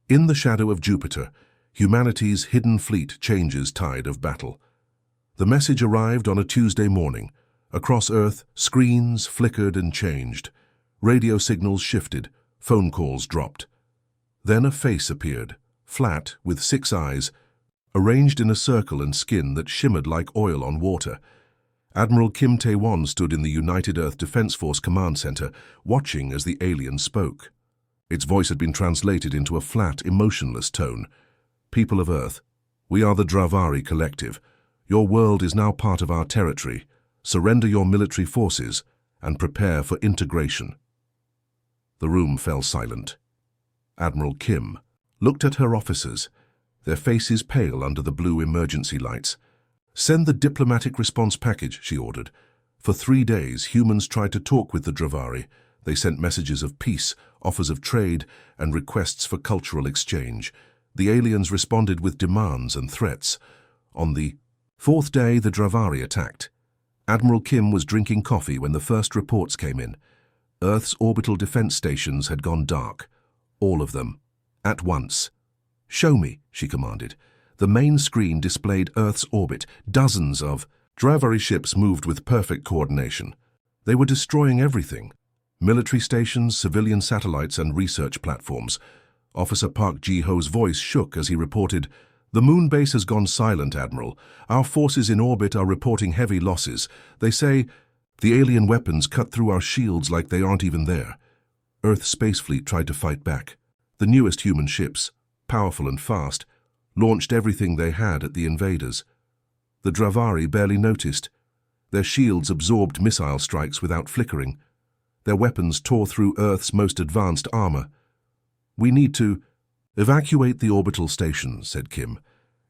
In the shadow of Jupiter, humanity's hidden fleet changes tide of battle. The message arrived on a Tuesday morning. Across Earth, screens flickered and changed. Radio signals shifted, phone calls dropped. Then a face appeared, flat, with 6 eyes, arranged in a circle and skin that shimmered like oil on water. Admiral Kim Tae-won stood in the United Earth Defense Force Command Center, watching as the alien spoke. Its voice had been translated into a flat, emotionless tone. "People of Earth, we are the Dra'kari Collective. Your world is now part of our territory. Surrender your military forces and prepare for integration." The room fell silent. Admiral Kim looked at her officers, their faces pale under the blue emergency lights. "Send the diplomatic response package," she ordered. For 3 days, humans tried to talk with the Dra'kari. They sent messages of peace, offers of trade, and requests for cultural exchange. The aliens responded with demands and threats. On the 4th day, the Dra'kari attacked. Admiral Kim was drinking coffee when the first reports came in. Earth's orbital defense stations had gone dark. All of them. At once. "Show me," she commanded. The main screen displayed Earth's orbit. Dozens of Dra'kari ships moved with perfect coordination. They were destroying everything. Military stations, civilian satellites, and research platforms. Officer Park Ji-ho's voice shook as he reported, "The moon base has gone silent, Admiral. Our forces in orbit are reporting heavy losses. They say the alien weapons cut through our shields like they aren't even there." Earth's space fleet tried to fight back. The newest human ships, powerful and fast, launched everything they had at the invaders. The Dra'kari barely noticed. Their shields absorbed missile strikes without flickering. Their weapons tore through Earth's most advanced armor. "We need to evacuate the orbital stations," said Kim.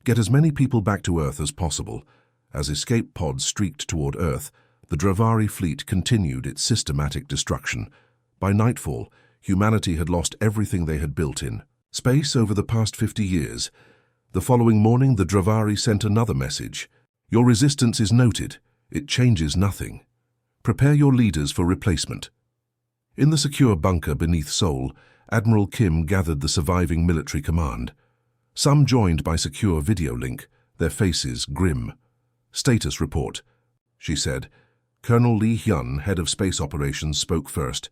"Get as many people back to Earth as possible." As escape pods streaked toward Earth, the Dra'kari fleet continued its systematic destruction. By nightfall, humanity had lost everything they had built in space over the past 50 years. The following morning, the Dra'kari sent another message. "Your resistance is noted. It changes nothing. Prepare your leaders for replacement." In the secure bunker beneath Seoul, Admiral Kim gathered the surviving military command. Some joined by secure video link, their faces grim. "Status report," she said. Colonel Lee Hyun, head of space operations, spoke first.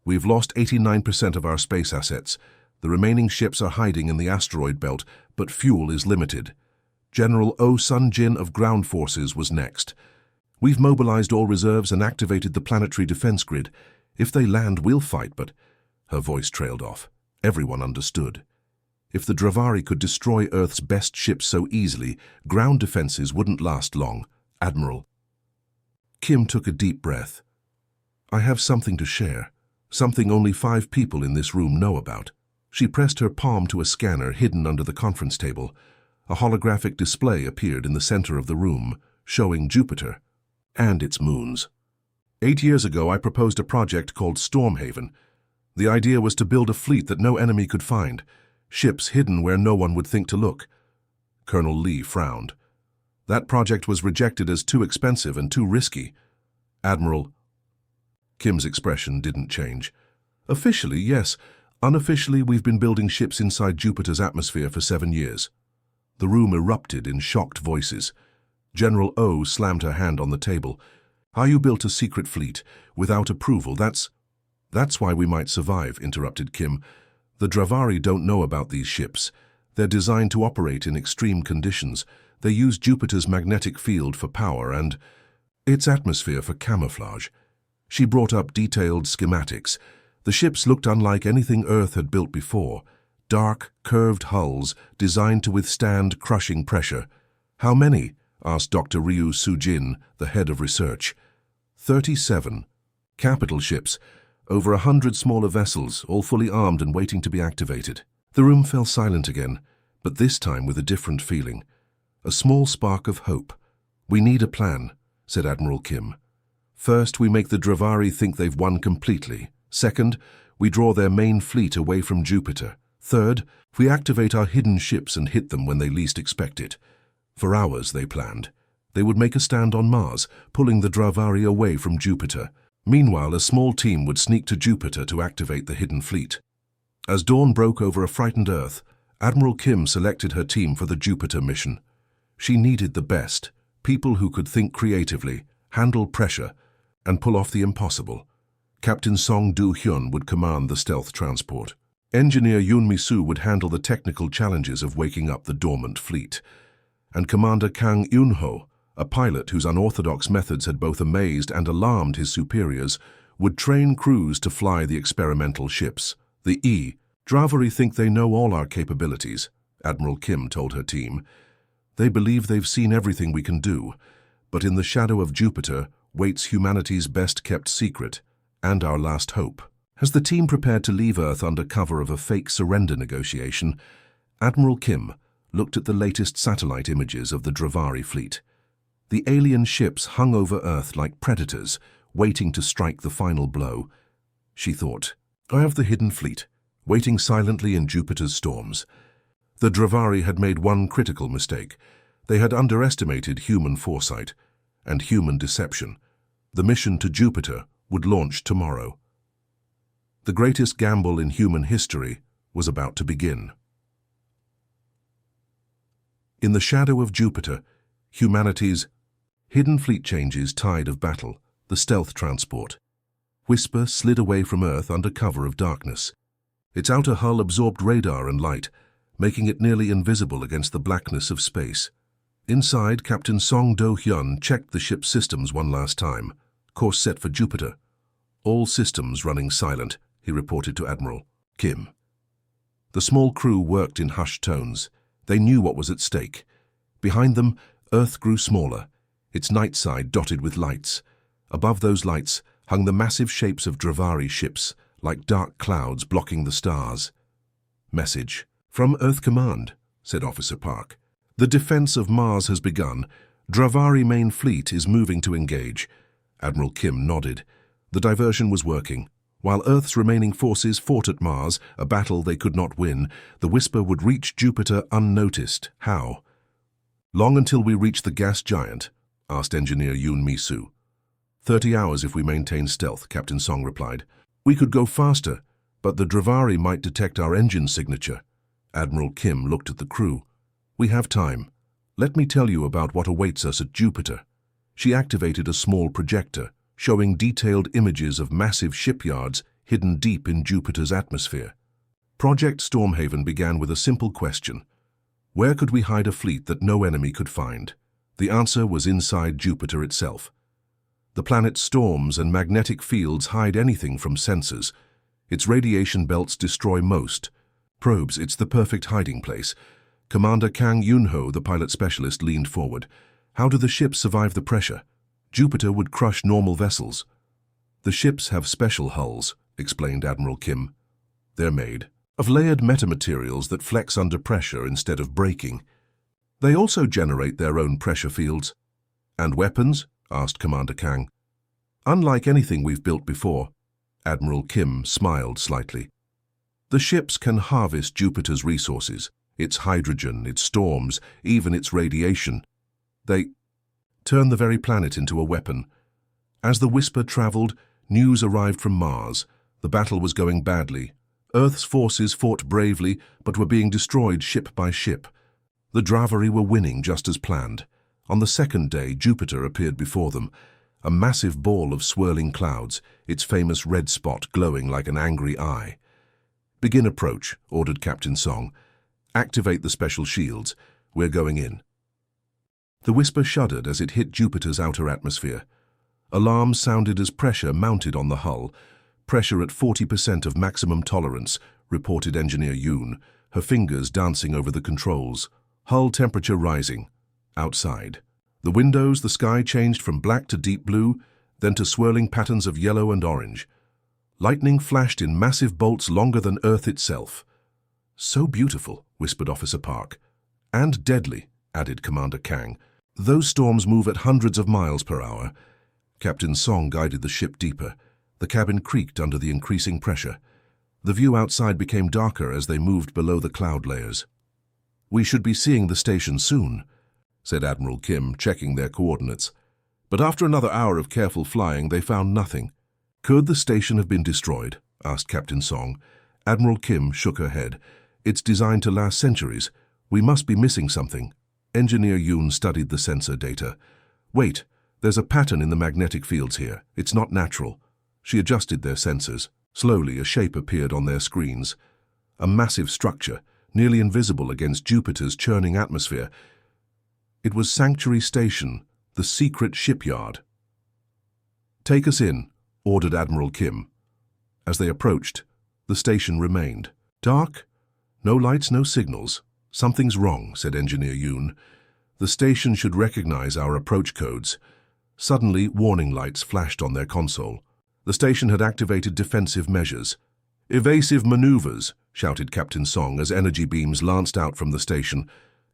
"We've lost 89% of our space assets. The remaining ships are hiding in the asteroid belt, but fuel is limited." General Oh Sun-jin of Ground Forces was next. "We've mobilized all reserves and activated the planetary defense grid. If they land, we'll fight, but—" Her voice trailed off. Everyone understood. If the Dra'kari could destroy Earth's best ships so easily, ground defenses wouldn't last long. "Admiral." Kim took a deep breath. "I have something to share. Something only 5 people in this room know about." She pressed her palm to a scanner hidden under the conference table. A holographic display appeared in the center of the room, showing Jupiter and its moons. 8 years ago, I proposed a project called Stormhaven. The idea was to build a fleet that no enemy could find, ships hidden where no one would think to look. Colonel Lee frowned. "That project was rejected as too expensive and too risky." "Admiral." Kim's expression didn't change. "Officially, yes. Unofficially, we've been building ships inside Jupiter's atmosphere for 7 years." The room erupted in shocked voices. General O slammed her hand on the table. "How you built a secret fleet without approval, that's why we might survive," interrupted Kim. "The Dra'kari don't know about these ships. They're designed to operate in extreme conditions. They use Jupiter's magnetic field for power and its atmosphere for camouflage." She brought up detailed schematics. The ships looked unlike anything Earth had built before. Dark, curved hulls designed to withstand crushing pressure. "How many?" asked Dr. Ryu Soo-jin, the head of research. 37. Capital ships. Over 100 smaller vessels, all fully armed and waiting to be activated. The room fell silent again, but this time with a different feeling. A small spark of hope. "We need a plan," said Admiral Kim. "First, we make the Dra'kari think they've won completely. Second, we draw their main fleet away from Jupiter. Third, we activate our hidden ships and hit them when they least expect it." For hours, they planned. They would make a stand on Mars, pulling the Dra'kari away from Jupiter. Meanwhile, a small team would sneak to Jupiter to activate the hidden fleet. As dawn broke over a frightened Earth, Admiral Kim selected her team for the Jupiter mission. She needed the best, people who could think creatively, handle pressure, and pull off the impossible. Captain Song Do-hyun would command the stealth transport. Engineer Yoon Mi-soo would handle the technical challenges of waking up the dormant fleet. And Commander Kang Eun-ho, a pilot whose unorthodox methods had both amazed and alarmed his superiors, would train crews to fly the experimental ships. The Dra'kari think they know all our capabilities, Admiral Kim told her team. They believe they've seen everything we can do, but in the shadow of Jupiter waits humanity's best-kept secret and our last hope. As the team prepared to leave Earth under cover of a fake surrender negotiation, Admiral Kim looked at the latest satellite images of the Dra'kari fleet. The alien ships hung over Earth like predators, waiting to strike the final blow. She thought, I have the hidden fleet, waiting silently in Jupiter's storms. The Dra'kari had made one critical mistake. They had underestimated human foresight and human deception. The mission to Jupiter would launch tomorrow. The greatest gamble in human history was about to begin. In the shadow of Jupiter, humanity's hidden fleet changes tide of battle, the stealth transport. Whisper slid away from Earth under cover of darkness. Its outer hull absorbed radar and light, making it nearly invisible against the blackness of space. Inside, Captain Song Do-hyun checked the ship's systems one last time. Course set for Jupiter. All systems running silent, he reported to Admiral Kim. The small crew worked in hushed tones. They knew what was at stake. Behind them, Earth grew smaller, its night side dotted with lights. Above those lights hung the massive shapes of Dra'kari ships, like dark clouds blocking the stars. Message. From Earth Command, said Officer Park. The defense of Mars has begun. Dra'kari main fleet is moving to engage. Admiral Kim nodded. The diversion was working. While Earth's remaining forces fought at Mars, a battle they could not win, the Whisper would reach Jupiter unnoticed. How? Long until we reach the gas giant, asked Engineer Yoon Mi-soo. 30 hours if we maintain stealth, Captain Song replied. We could go faster, but the Dra'kari might detect our engine signature. Admiral Kim looked at the crew. We have time. Let me tell you about what awaits us at Jupiter. She activated a small projector, showing detailed images of massive shipyards hidden deep in Jupiter's atmosphere. Project Stormhaven began with a simple question. Where could we hide a fleet that no enemy could find? The answer was inside Jupiter itself. The planet's storms and magnetic fields hide anything from sensors. Its radiation belts destroy most. Probes, it's the perfect hiding place. Commander Kang Eun-ho, the pilot specialist, leaned forward. How do the ships survive the pressure? Jupiter would crush normal vessels. The ships have special hulls, explained Admiral Kim. They're made of layered metamaterials that flex under pressure instead of breaking. They also generate their own pressure fields. And weapons? Asked Commander Kang. Unlike anything we've built before, Admiral Kim smiled slightly. The ships can harvest Jupiter's resources, its hydrogen, its storms, even its radiation. They turn the very planet into a weapon. As the Whisper traveled, news arrived from Mars. The battle was going badly. Earth's forces fought bravely, but were being destroyed ship by ship. The Dra'kari were winning just as planned. On the second day, Jupiter appeared before them, a massive ball of swirling clouds, its famous red spot glowing like an angry eye. Begin approach, ordered Captain Song. Activate the special shields. We're going in. The Whisper shuddered as it hit Jupiter's outer atmosphere. Alarms sounded as pressure mounted on the hull. Pressure at 40% of maximum tolerance, reported Engineer Yoon, her fingers dancing over the controls. Hull temperature rising. Outside. The windows, the sky changed from black to deep blue, then to swirling patterns of yellow and orange. Lightning flashed in massive bolts longer than Earth itself. So beautiful, whispered Officer Park. And deadly, added Commander Kang. Those storms move at hundreds of miles per hour. Captain Song guided the ship deeper. The cabin creaked under the increasing pressure. The view outside became darker as they moved below the cloud layers. We should be seeing the station soon, said Admiral Kim, checking their coordinates. But after another hour of careful flying, they found nothing. Could the station have been destroyed? Asked Captain Song. Admiral Kim shook her head. It's designed to last centuries. We must be missing something. Engineer Yoon studied the sensor data. Wait, there's a pattern in the magnetic fields here. It's not natural. She adjusted their sensors. Slowly, a shape appeared on their screens. A massive structure, nearly invisible against Jupiter's churning atmosphere. It was Sanctuary Station, the secret shipyard. "Take us in," ordered Admiral Kim. As they approached, the station remained. "Dark? No lights, no signals. Something's wrong," said Engineer Yoon. "The station should recognize our approach codes." Suddenly, warning lights flashed on their console. The station had activated defensive measures. "Evasive maneuvers," shouted Captain Song as energy beams lanced out from the station.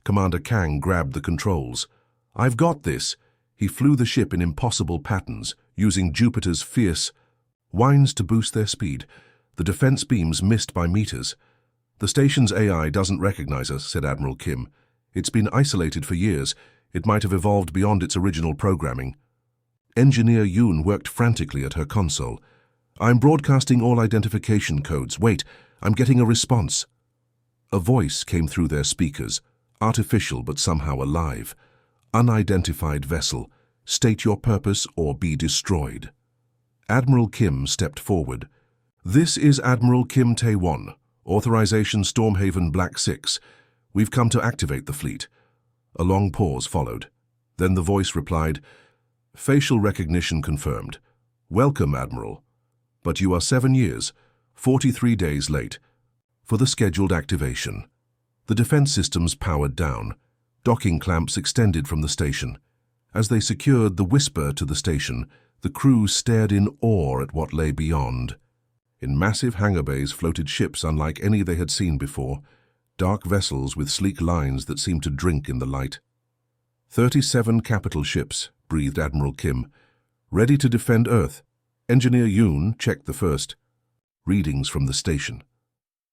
Commander Kang grabbed the controls. "I've got this." He flew the ship in impossible patterns, using Jupiter's fierce winds to boost their speed. The defense beams missed by meters. "The station's AI doesn't recognize us," said Admiral Kim. "It's been isolated for years. It might have evolved beyond its original programming." Engineer Yoon worked frantically at her console. "I'm broadcasting all identification codes. Wait, I'm getting a response." A voice came through their speakers, artificial but somehow alive. "Unidentified vessel. State your purpose or be destroyed." Admiral Kim stepped forward. "This is Admiral Kim Tae-won. Authorization Stormhaven Black 6. We've come to activate the fleet." A long pause followed. Then the voice replied, "Facial recognition confirmed. Welcome, Admiral. But you are 7 years, 43 days late for the scheduled activation." The defense systems powered down. Docking clamps extended from the station. As they secured the Whisper to the station, the crew stared in awe at what lay beyond. In massive hangar bays floated ships unlike any they had seen before, dark vessels with sleek lines that seemed to drink in the light. 37 capital ships, breathed Admiral Kim, ready to defend Earth. Engineer Yoon checked the first. Readings from the station.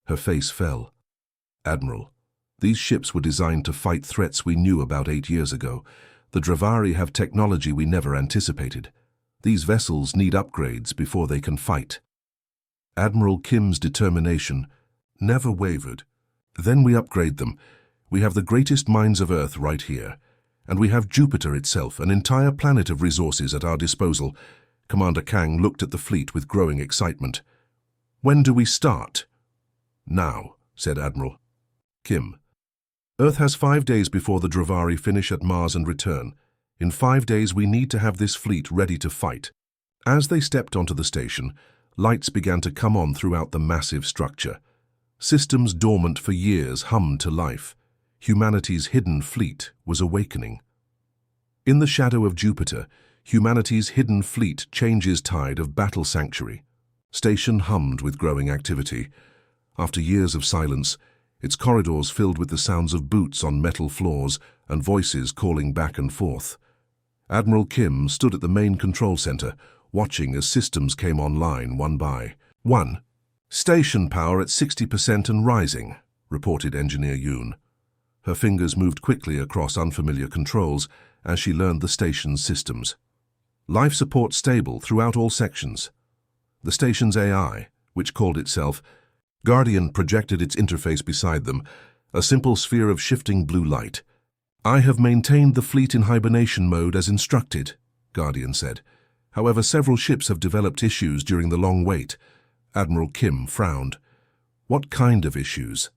Her face fell. "Admiral, these ships were designed to fight threats we knew about 8 years ago. The Dra'kari have technology we never anticipated. These vessels need upgrades before they can fight." Admiral Kim's determination never wavered. "Then we upgrade them. We have the greatest minds of Earth right here. And we have Jupiter itself, an entire planet of resources at our disposal." Commander Kang looked at the fleet with growing excitement. "When do we start?" "Now," said Admiral Kim. "Earth has 5 days before the Dra'kari finish at Mars and return. In 5 days we need to have this fleet ready to fight." As they stepped onto the station, lights began to come on throughout the massive structure. Systems dormant for years hummed to life. Humanity's hidden fleet was awakening. In the shadow of Jupiter, humanity's hidden fleet changes tide of battle sanctuary. Station hummed with growing activity. After years of silence, its corridors filled with the sounds of boots on metal floors and voices calling back and forth. Admiral Kim stood at the main control center, watching as systems came online one by one. "Station power at 60% and rising," reported Engineer Yoon. Her fingers moved quickly across unfamiliar controls as she learned the station's systems. Life support stable throughout all sections. The station's AI, which called itself Guardian, projected its interface beside them, a simple sphere of shifting blue light. "I have maintained the fleet in hibernation mode as instructed," Guardian said. "However, several ships have developed issues during the long wait." Admiral Kim frowned. "What kind of issues?"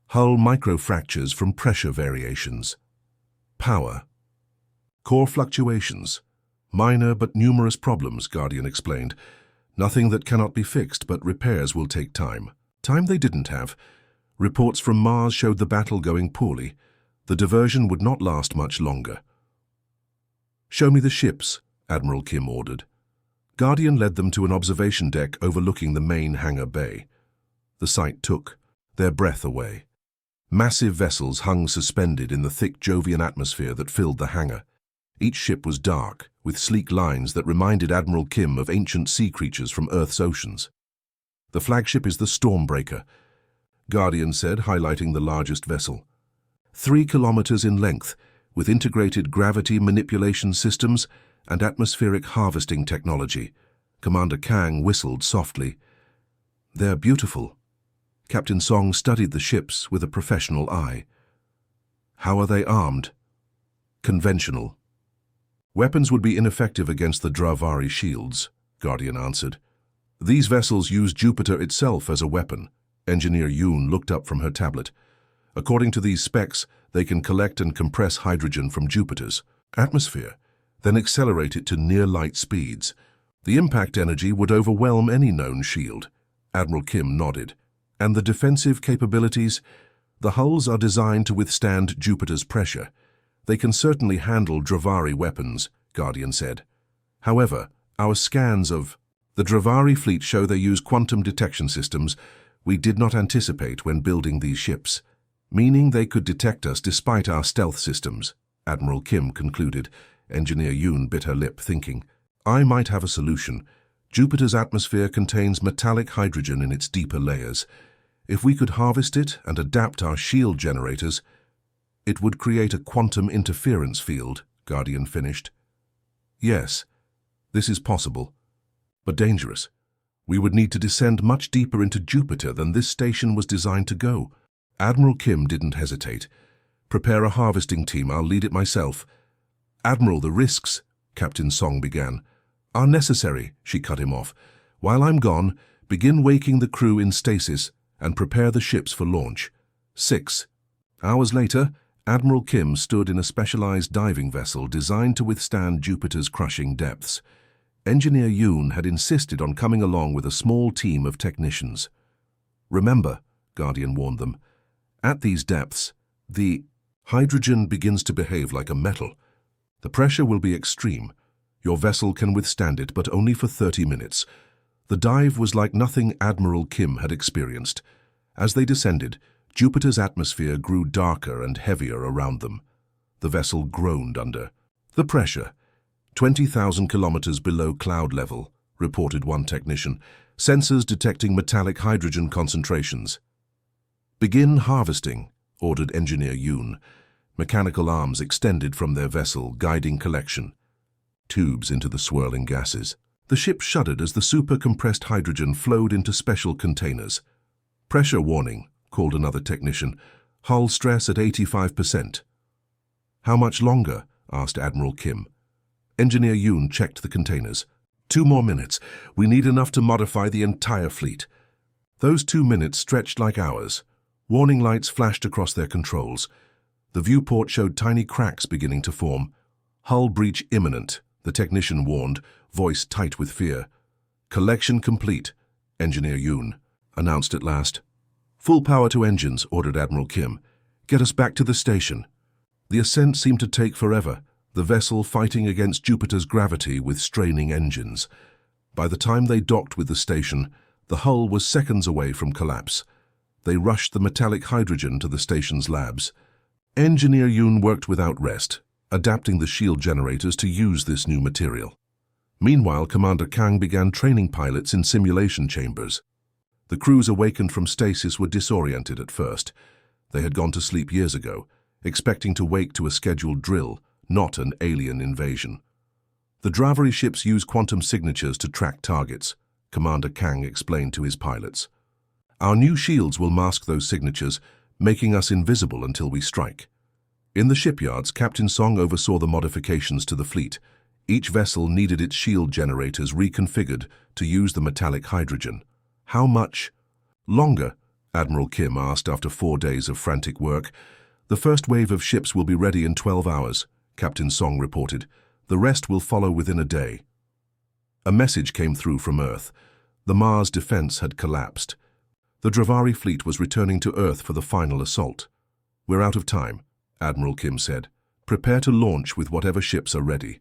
"Hull microfractures from pressure variations. Power. Core fluctuations. Minor but numerous problems," Guardian explained. "Nothing that cannot be fixed, but repairs will take time." Time they didn't have. Reports from Mars showed the battle going poorly. The diversion would not last much longer. "Show me the ships," Admiral Kim ordered. Guardian led them to an observation deck overlooking the main hangar bay. The sight took their breath away. Massive vessels hung suspended in the thick Jovian atmosphere that filled the hangar. Each ship was dark, with sleek lines that reminded Admiral Kim of ancient sea creatures from Earth's oceans. "The flagship is the Stormbreaker," Guardian said, highlighting the largest vessel. 3 kilometers in length, with integrated gravity manipulation systems and atmospheric harvesting technology. Commander Kang whistled softly. "They're beautiful." Captain Song studied the ships with a professional eye. How are they armed? Conventional. Weapons would be ineffective against the Dra'kari shields, Guardian answered. These vessels use Jupiter itself as a weapon. Engineer Yoon looked up from her tablet. According to these specs, they can collect and compress hydrogen from Jupiter's atmosphere, then accelerate it to near-light speeds. The impact energy would overwhelm any known shield. Admiral Kim nodded. And the defensive capabilities? The hulls are designed to withstand Jupiter's pressure. They can certainly handle Dra'kari weapons, Guardian said. However, our scans of the Dra'kari fleet show they use quantum detection systems we did not anticipate when building these ships, meaning they could detect us despite our stealth systems, Admiral Kim concluded. Engineer Yoon bit her lip, thinking, I might have a solution. Jupiter's atmosphere contains metallic hydrogen in its deeper layers. If we could harvest it and adapt our shield generators, it would create a quantum interference field, Guardian finished. Yes, this is possible, but dangerous. We would need to descend much deeper into Jupiter than this station was designed to go. Admiral Kim didn't hesitate. Prepare a harvesting team, I'll lead it myself. Admiral, the risks, Captain Song began, are necessary, she cut him off. While I'm gone, begin waking the crew in stasis and prepare the ships for launch. 6 hours later, Admiral Kim stood in a specialized diving vessel designed to withstand Jupiter's crushing depths. Engineer Yoon had insisted on coming along with a small team of technicians. Remember, Guardian warned them, at these depths, the hydrogen begins to behave like a metal. The pressure will be extreme. Your vessel can withstand it, but only for 30 minutes. The dive was like nothing Admiral Kim had experienced. As they descended, Jupiter's atmosphere grew darker and heavier around them. The vessel groaned under the pressure. 20,000 kilometers below cloud level, reported one technician, sensors detecting metallic hydrogen concentrations. Begin harvesting, ordered Engineer Yoon. Mechanical arms extended from their vessel, guiding collection. Tubes into the swirling gases. The ship shuddered as the super-compressed hydrogen flowed into special containers. Pressure warning, called another technician. Hull stress at 85%. How much longer? Asked Admiral Kim. Engineer Yoon checked the containers. 2 more minutes. We need enough to modify the entire fleet. Those 2 minutes stretched like hours. Warning lights flashed across their controls. The viewport showed tiny cracks beginning to form. Hull breach imminent, the technician warned, voice tight with fear. Collection complete, Engineer Yoon announced at last. Full power to engines, ordered Admiral Kim. Get us back to the station. The ascent seemed to take forever, the vessel fighting against Jupiter's gravity with straining engines. By the time they docked with the station, the hull was seconds away from collapse. They rushed the metallic hydrogen to the station's labs. Engineer Yoon worked without rest, adapting the shield generators to use this new material. Meanwhile, Commander Kang began training pilots in simulation chambers. The crews awakened from stasis were disoriented at first. They had gone to sleep years ago, expecting to wake to a scheduled drill, not an alien invasion. The Dra'kari ships use quantum signatures to track targets, Commander Kang explained to his pilots. Our new shields will mask those signatures, making us invisible until we strike. In the shipyards, Captain Song oversaw the modifications to the fleet. Each vessel needed its shield generators reconfigured to use the metallic hydrogen. How much longer? Admiral Kim asked after 4 days of frantic work. The first wave of ships will be ready in 12 hours, Captain Song reported. The rest will follow within a day. A message came through from Earth. The Mars defense had collapsed. The Dra'kari fleet was returning to Earth for the final assault. We're out of time, Admiral Kim said. Prepare to launch with whatever ships are ready.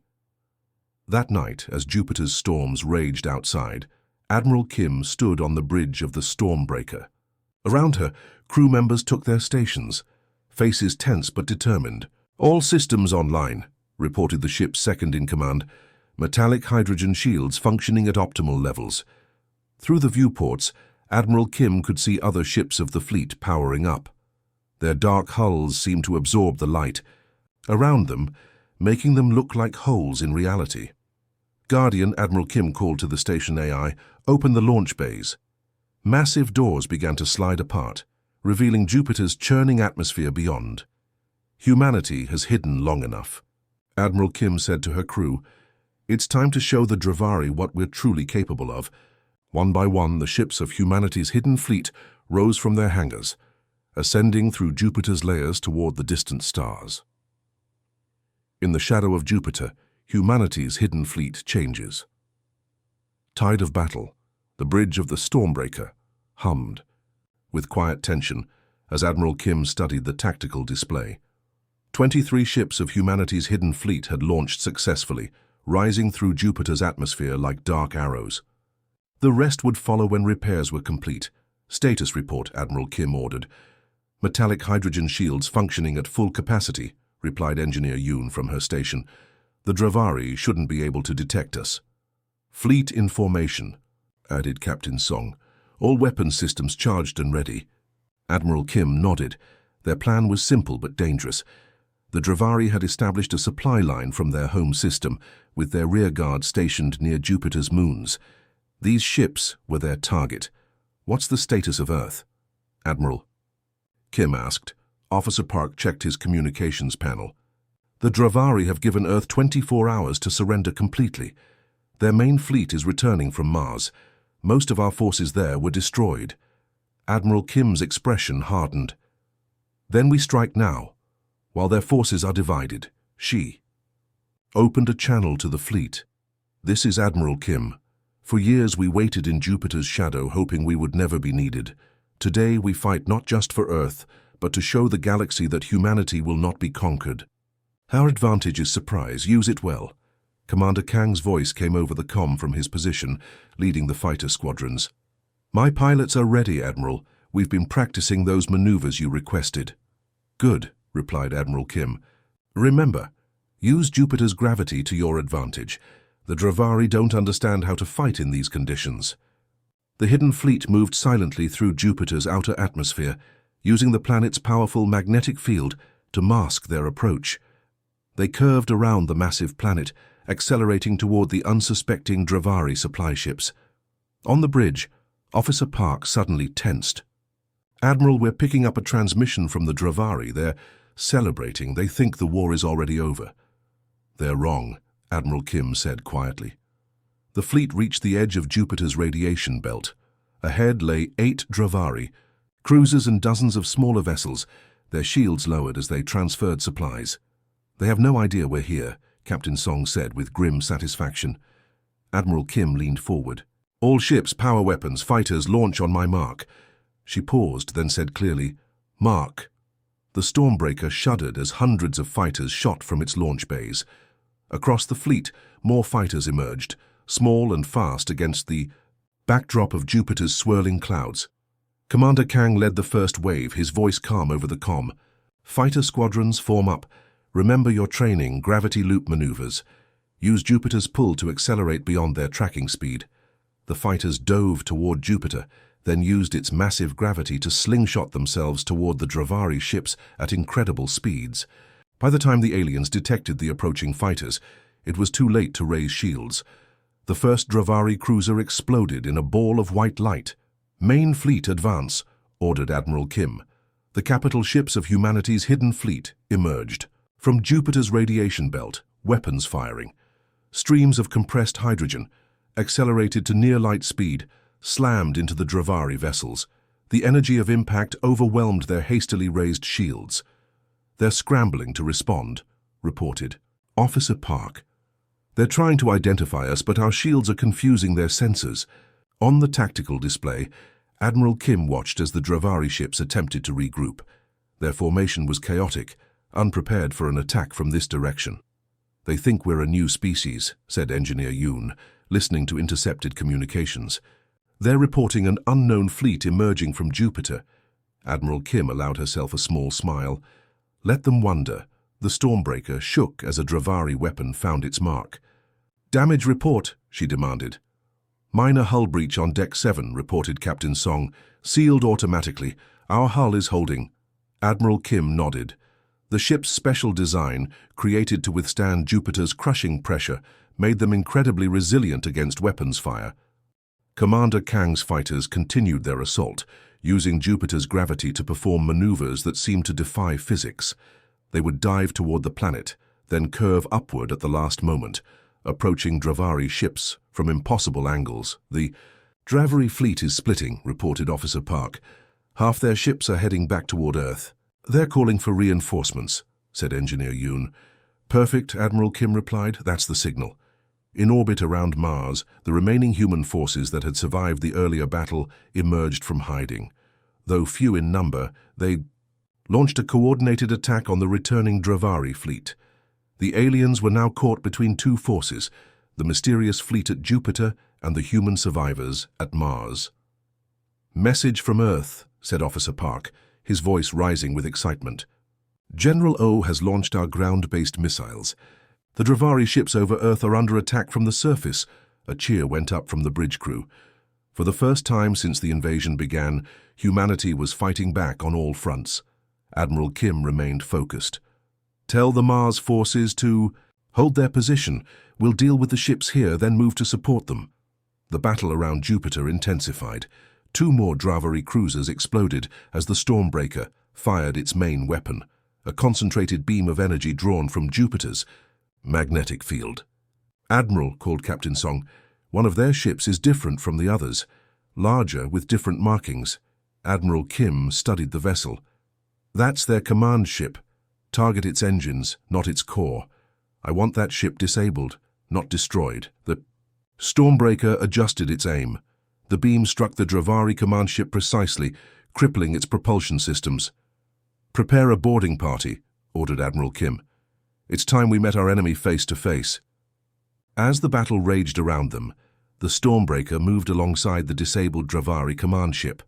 That night, as Jupiter's storms raged outside, Admiral Kim stood on the bridge of the Stormbreaker. Around her, crew members took their stations, faces tense but determined. All systems online, reported the ship's second-in-command, metallic hydrogen shields functioning at optimal levels. Through the viewports, Admiral Kim could see other ships of the fleet powering up. Their dark hulls seemed to absorb the light around them, making them look like holes in reality. Guardian, Admiral Kim called to the station AI, open the launch bays. Massive doors began to slide apart, revealing Jupiter's churning atmosphere beyond. Humanity has hidden long enough. Admiral Kim said to her crew, "It's time to show the Dra'kari what we're truly capable of." One by one, the ships of humanity's hidden fleet rose from their hangars, ascending through Jupiter's layers toward the distant stars. In the shadow of Jupiter, humanity's hidden fleet changes. Tide of battle, the bridge of the Stormbreaker, hummed, with quiet tension as Admiral Kim studied the tactical display. 23 ships of humanity's hidden fleet had launched successfully, rising through Jupiter's atmosphere like dark arrows. The rest would follow when repairs were complete. "Status report," Admiral Kim ordered. "Metallic hydrogen shields functioning at full capacity," replied Engineer Yoon from her station. "The Dra'kari shouldn't be able to detect us." "Fleet in formation," added Captain Song. "All weapons systems charged and ready." Admiral Kim nodded. Their plan was simple but dangerous. The Dra'kari had established a supply line from their home system, with their rearguard stationed near Jupiter's moons. These ships were their target. "What's the status of Earth?" "Admiral," Kim asked. Officer Park checked his communications panel. "The Dra'kari have given Earth 24 hours to surrender completely. Their main fleet is returning from Mars. Most of our forces there were destroyed." Admiral Kim's expression hardened. "Then we strike now, while their forces are divided." She opened a channel to the fleet. "This is Admiral Kim. For years we waited in Jupiter's shadow, hoping we would never be needed. Today we fight not just for Earth, but to show the galaxy that humanity will not be conquered. Our advantage is surprise. Use it well." Commander Kang's voice came over the comm from his position, leading the fighter squadrons. "My pilots are ready, Admiral. We've been practicing those maneuvers you requested." "Good," replied Admiral Kim. "Remember, use Jupiter's gravity to your advantage. The Dra'kari don't understand how to fight in these conditions." The hidden fleet moved silently through Jupiter's outer atmosphere, using the planet's powerful magnetic field to mask their approach. They curved around the massive planet, accelerating toward the unsuspecting Dra'kari supply ships. On the bridge, Officer Park suddenly tensed. "Admiral, we're picking up a transmission from the Dra'kari. They're celebrating. They think the war is already over." "They're wrong," Admiral Kim said quietly. The fleet reached the edge of Jupiter's radiation belt. Ahead lay 8 Dra'kari, cruisers and dozens of smaller vessels, their shields lowered as they transferred supplies. "They have no idea we're here," Captain Song said with grim satisfaction. Admiral Kim leaned forward. "All ships, power weapons, fighters, launch on my mark." She paused, then said clearly, "Mark." The Stormbreaker shuddered as hundreds of fighters shot from its launch bays. Across the fleet, more fighters emerged, small and fast against the backdrop of Jupiter's swirling clouds. Commander Kang led the first wave, his voice calm over the comm. "Fighter squadrons, form up. Remember your training, gravity loop maneuvers. Use Jupiter's pull to accelerate beyond their tracking speed." The fighters dove toward Jupiter, then used its massive gravity to slingshot themselves toward the Dra'kari ships at incredible speeds. By the time the aliens detected the approaching fighters, it was too late to raise shields. The first Dra'kari cruiser exploded in a ball of white light. "Main fleet advance," ordered Admiral Kim. The capital ships of humanity's hidden fleet emerged. From Jupiter's radiation belt, weapons firing. Streams of compressed hydrogen, accelerated to near-light speed, slammed into the Dra'kari vessels. The energy of impact overwhelmed their hastily raised shields. "They're scrambling to respond," reported Officer Park. "They're trying to identify us, but our shields are confusing their sensors." On the tactical display, Admiral Kim watched as the Dra'kari ships attempted to regroup. Their formation was chaotic, unprepared for an attack from this direction. "They think we're a new species," said Engineer Yoon, listening to intercepted communications. "They're reporting an unknown fleet emerging from Jupiter." Admiral Kim allowed herself a small smile. "Let them wonder." The Stormbreaker shook as a Dra'kari weapon found its mark. "Damage report," she demanded. "Minor hull breach on Deck 7, reported Captain Song. "Sealed automatically. Our hull is holding." Admiral Kim nodded. The ship's special design, created to withstand Jupiter's crushing pressure, made them incredibly resilient against weapons fire. Commander Kang's fighters continued their assault, using Jupiter's gravity to perform maneuvers that seemed to defy physics. They would dive toward the planet, then curve upward at the last moment, approaching Dra'kari ships from impossible angles. "The Dra'kari fleet is splitting," reported Officer Park. "Half their ships are heading back toward Earth." "They're calling for reinforcements," said Engineer Yoon. "Perfect," Admiral Kim replied. "That's the signal." In orbit around Mars, the remaining human forces that had survived the earlier battle emerged from hiding. Though few in number, they launched a coordinated attack on the returning Dra'kari fleet. The aliens were now caught between two forces, the mysterious fleet at Jupiter and the human survivors at Mars. "Message from Earth," said Officer Park, his voice rising with excitement. "General O has launched our ground-based missiles. The Dra'kari ships over Earth are under attack from the surface." A cheer went up from the bridge crew. For the first time since the invasion began, humanity was fighting back on all fronts. Admiral Kim remained focused. "Tell the Mars forces to hold their position. We'll deal with the ships here, then move to support them." The battle around Jupiter intensified. 2 more Dra'kari cruisers exploded as the Stormbreaker fired its main weapon, a concentrated beam of energy drawn from Jupiter's magnetic field. "Admiral," called Captain Song, "one of their ships is different from the others, larger with different markings." Admiral Kim studied the vessel. "That's their command ship. Target its engines, not its core. I want that ship disabled, not destroyed." The Stormbreaker adjusted its aim. The beam struck the Dra'kari command ship precisely, crippling its propulsion systems. "Prepare a boarding party," ordered Admiral Kim. "It's time we met our enemy face to face." As the battle raged around them, the Stormbreaker moved alongside the disabled Dra'kari command ship.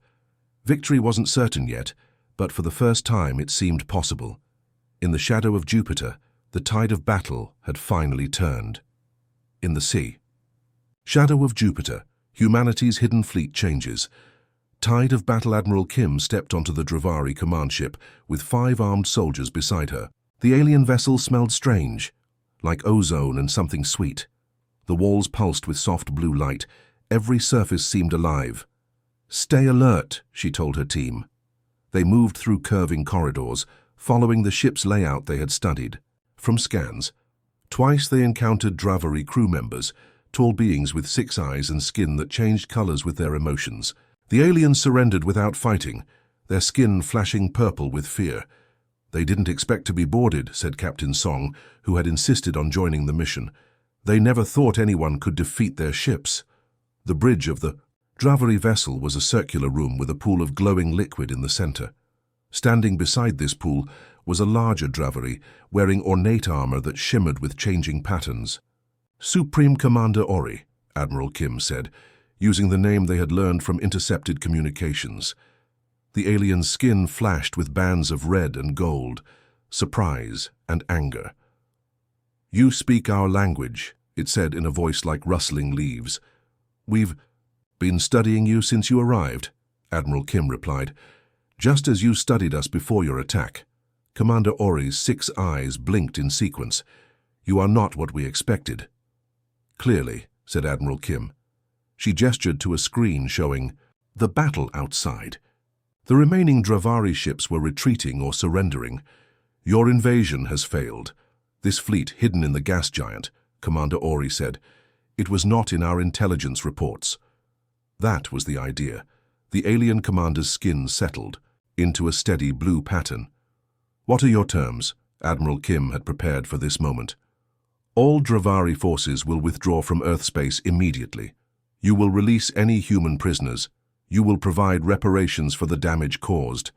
Victory wasn't certain yet, but for the first time it seemed possible. In the shadow of Jupiter, the tide of battle had finally turned. In the sea. Shadow of Jupiter, humanity's hidden fleet changes. Tide of battle. Admiral Kim stepped onto the Dra'kari command ship with 5 armed soldiers beside her. The alien vessel smelled strange, like ozone and something sweet. The walls pulsed with soft blue light. Every surface seemed alive. "Stay alert," she told her team. They moved through curving corridors, following the ship's layout they had studied. From scans, twice they encountered Dra'kari crew members, tall beings with 6 eyes and skin that changed colors with their emotions. The aliens surrendered without fighting, their skin flashing purple with fear. "They didn't expect to be boarded," said Captain Song, who had insisted on joining the mission. "They never thought anyone could defeat their ships." The bridge of the Dra'kari vessel was a circular room with a pool of glowing liquid in the center. Standing beside this pool was a larger Dra'kari, wearing ornate armor that shimmered with changing patterns. "Supreme Commander Ori," Admiral Kim said, using the name they had learned from intercepted communications. The alien's skin flashed with bands of red and gold, surprise and anger. "You speak our language," it said in a voice like rustling leaves. "We've been studying you since you arrived," Admiral Kim replied, "just as you studied us before your attack." Commander Ori's 6 eyes blinked in sequence. "You are not what we expected." "Clearly," said Admiral Kim. She gestured to a screen showing the battle outside. The remaining Dra'kari ships were retreating or surrendering. "Your invasion has failed. This fleet hidden in the gas giant," Commander Ori said. "It was not in our intelligence reports." That was the idea. The alien commander's skin settled into a steady blue pattern. "What are your terms?" Admiral Kim had prepared for this moment. "All Dra'kari forces will withdraw from Earth space immediately. You will release any human prisoners. You will provide reparations for the damage caused.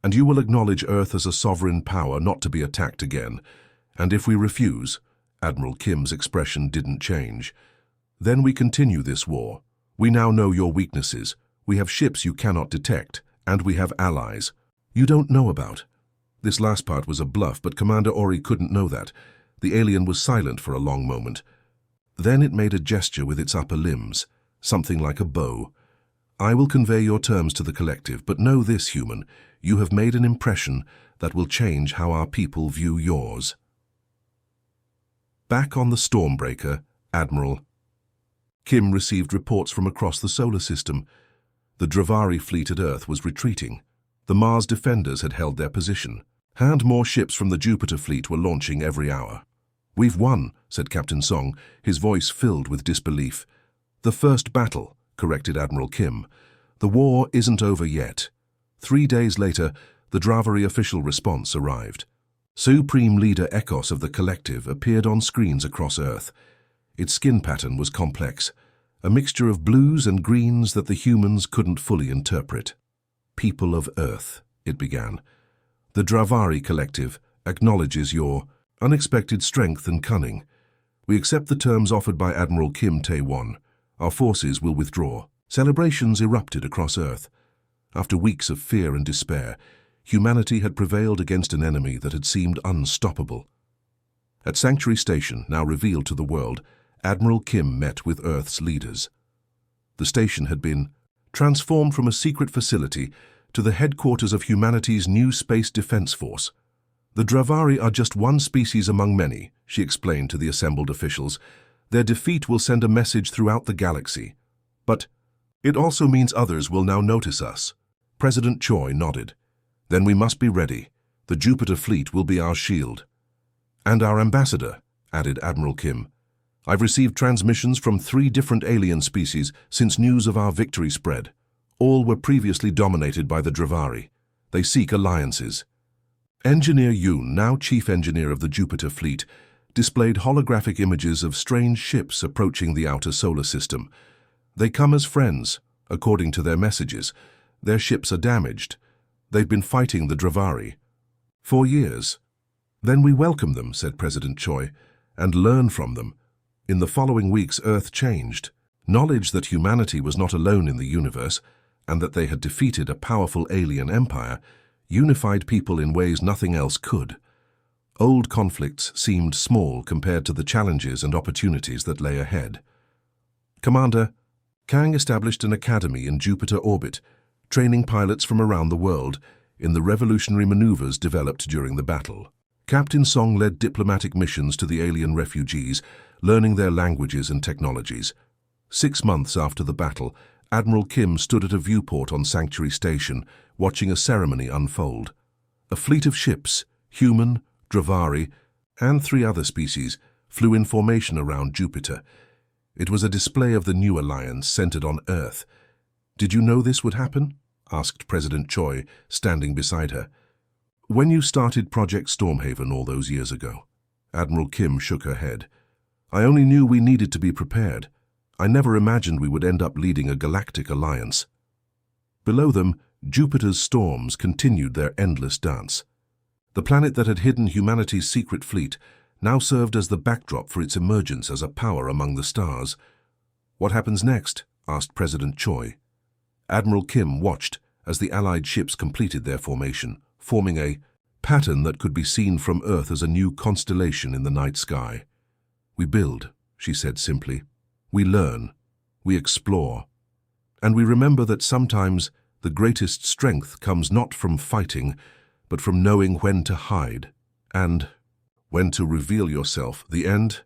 And you will acknowledge Earth as a sovereign power not to be attacked again. And if we refuse," Admiral Kim's expression didn't change, "then we continue this war. We now know your weaknesses. We have ships you cannot detect, and we have allies you don't know about." This last part was a bluff, but Commander Ori couldn't know that. The alien was silent for a long moment. Then it made a gesture with its upper limbs, something like a bow. "I will convey your terms to the collective, but know this, human, you have made an impression that will change how our people view yours." Back on the Stormbreaker, Admiral Kim received reports from across the solar system. The Dra'kari fleet at Earth was retreating. The Mars defenders had held their position, and more ships from the Jupiter fleet were launching every hour. "We've won," said Captain Song, his voice filled with disbelief. "The first battle," corrected Admiral Kim. "The war isn't over yet." 3 days later, the Dra'kari official response arrived. Supreme Leader Ekos of the Collective appeared on screens across Earth. Its skin pattern was complex, a mixture of blues and greens that the humans couldn't fully interpret. "People of Earth," it began. "The Dra'kari Collective acknowledges your unexpected strength and cunning. We accept the terms offered by Admiral Kim Tae-won. Our forces will withdraw." Celebrations erupted across Earth. After weeks of fear and despair, humanity had prevailed against an enemy that had seemed unstoppable. At Sanctuary Station, now revealed to the world, Admiral Kim met with Earth's leaders. The station had been transformed from a secret facility to the headquarters of humanity's new space defense force. "The Dra'kari are just one species among many," she explained to the assembled officials. "Their defeat will send a message throughout the galaxy. But it also means others will now notice us." President Choi nodded. "Then we must be ready. The Jupiter fleet will be our shield." "And our ambassador," added Admiral Kim. "I've received transmissions from 3 different alien species since news of our victory spread. All were previously dominated by the Dra'kari. They seek alliances." Engineer Yoon, now chief engineer of the Jupiter fleet, displayed holographic images of strange ships approaching the outer solar system. "They come as friends, according to their messages. Their ships are damaged. They've been fighting the Dra'kari for years." "Then we welcome them," said President Choi, "and learn from them." In the following weeks, Earth changed. Knowledge that humanity was not alone in the universe, and that they had defeated a powerful alien empire, unified people in ways nothing else could. Old conflicts seemed small compared to the challenges and opportunities that lay ahead. Commander, Kang established an academy in Jupiter orbit, training pilots from around the world in the revolutionary maneuvers developed during the battle. Captain Song led diplomatic missions to the alien refugees, learning their languages and technologies. 6 months after the battle, Admiral Kim stood at a viewport on Sanctuary Station, watching a ceremony unfold. A fleet of ships, human, Dra'kari, and 3 other species, flew in formation around Jupiter. It was a display of the new alliance centered on Earth. "Did you know this would happen?" asked President Choi, standing beside her. "When you started Project Stormhaven all those years ago." Admiral Kim shook her head. "I only knew we needed to be prepared. I never imagined we would end up leading a galactic alliance." Below them, Jupiter's storms continued their endless dance. The planet that had hidden humanity's secret fleet now served as the backdrop for its emergence as a power among the stars. "What happens next?" asked President Choi. Admiral Kim watched as the Allied ships completed their formation, forming a pattern that could be seen from Earth as a new constellation in the night sky. "We build," she said simply. "We learn. We explore. And we remember that sometimes the greatest strength comes not from fighting, but from knowing when to hide and when to reveal yourself." The end.